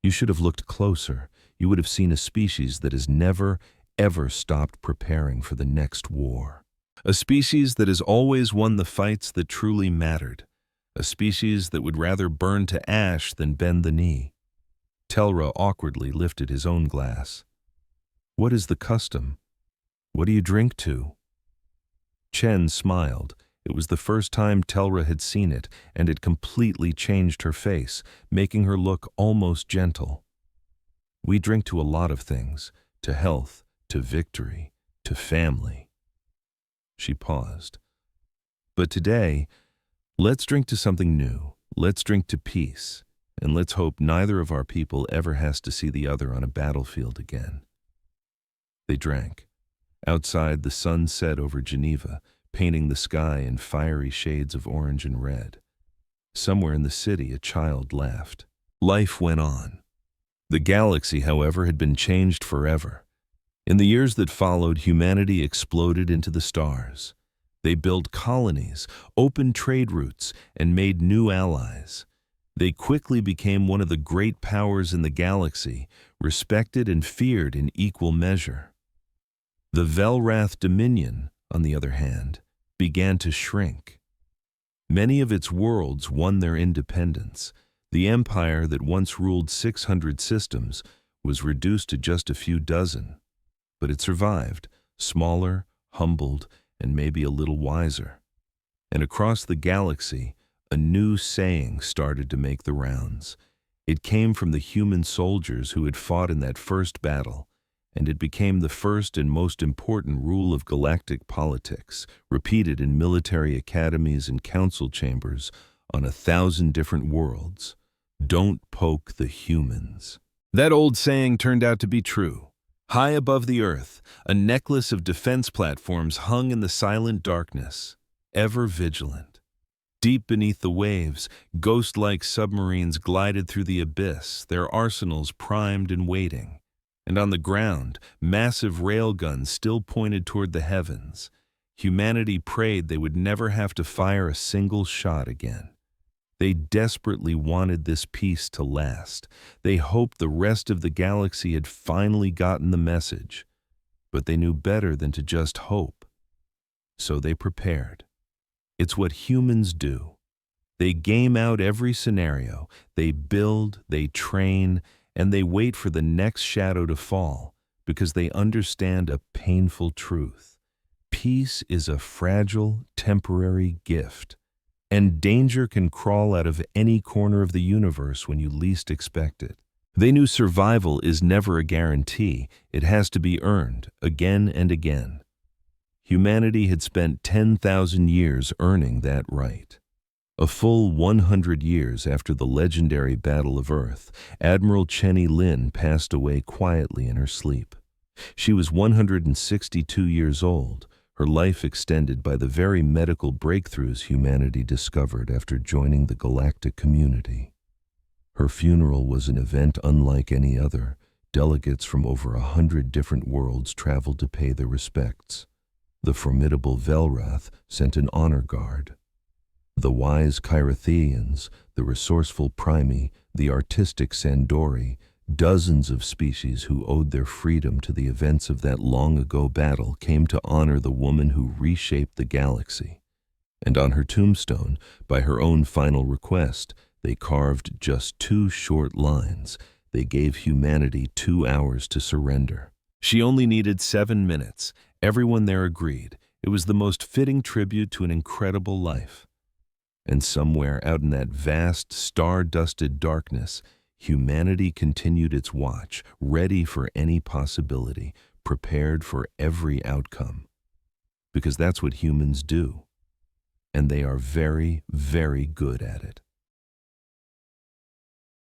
"You should have looked closer. You would have seen a species that has never, ever stopped preparing for the next war. A species that has always won the fights that truly mattered. A species that would rather burn to ash than bend the knee." Telra awkwardly lifted his own glass. "What is the custom? What do you drink to?" Chen smiled. It was the first time Telra had seen it, and it completely changed her face, making her look almost gentle. We drink to a lot of things, to health, to victory, to family. She paused. But today, let's drink to something new. Let's drink to peace, and let's hope neither of our people ever has to see the other on a battlefield again. They drank. Outside, the sun set over Geneva, painting the sky in fiery shades of orange and red. Somewhere in the city, a child laughed. Life went on. The galaxy, however, had been changed forever. In the years that followed, humanity exploded into the stars. They built colonies, opened trade routes, and made new allies. They quickly became one of the great powers in the galaxy, respected and feared in equal measure. The Velrath Dominion, on the other hand, began to shrink. Many of its worlds won their independence. The empire that once ruled 600 systems was reduced to just a few dozen. But it survived, smaller, humbled, and maybe a little wiser. And across the galaxy, a new saying started to make the rounds. It came from the human soldiers who had fought in that first battle, and it became the first and most important rule of galactic politics, repeated in military academies and council chambers on 1,000 different worlds. Don't poke the humans. That old saying turned out to be true. High above the earth, a necklace of defense platforms hung in the silent darkness, ever vigilant. Deep beneath the waves, ghost-like submarines glided through the abyss, their arsenals primed and waiting. And on the ground, massive railguns still pointed toward the heavens. Humanity prayed they would never have to fire a single shot again. They desperately wanted this peace to last. They hoped the rest of the galaxy had finally gotten the message. But they knew better than to just hope. So they prepared. It's what humans do. They game out every scenario. They build, they train, and they wait for the next shadow to fall because they understand a painful truth. Peace is a fragile, temporary gift. And danger can crawl out of any corner of the universe when you least expect it. They knew survival is never a guarantee. It has to be earned, again and again. Humanity had spent 10,000 years earning that right. A full 100 years after the legendary Battle of Earth, Admiral Cheney Lin passed away quietly in her sleep. She was 162 years old, her life extended by the very medical breakthroughs humanity discovered after joining the galactic community. Her funeral was an event unlike any other. Delegates from over 100 different worlds traveled to pay their respects. The formidable Velrath sent an honor guard. The wise Kyrathians, the resourceful Primi, the artistic Sandori, dozens of species who owed their freedom to the events of that long-ago battle came to honor the woman who reshaped the galaxy. And on her tombstone, by her own final request, they carved just 2 short lines. They gave humanity 2 hours to surrender. She only needed 7 minutes. Everyone there agreed. It was the most fitting tribute to an incredible life. And somewhere out in that vast, star-dusted darkness, humanity continued its watch, ready for any possibility, prepared for every outcome. Because that's what humans do. And they are very, very good at it.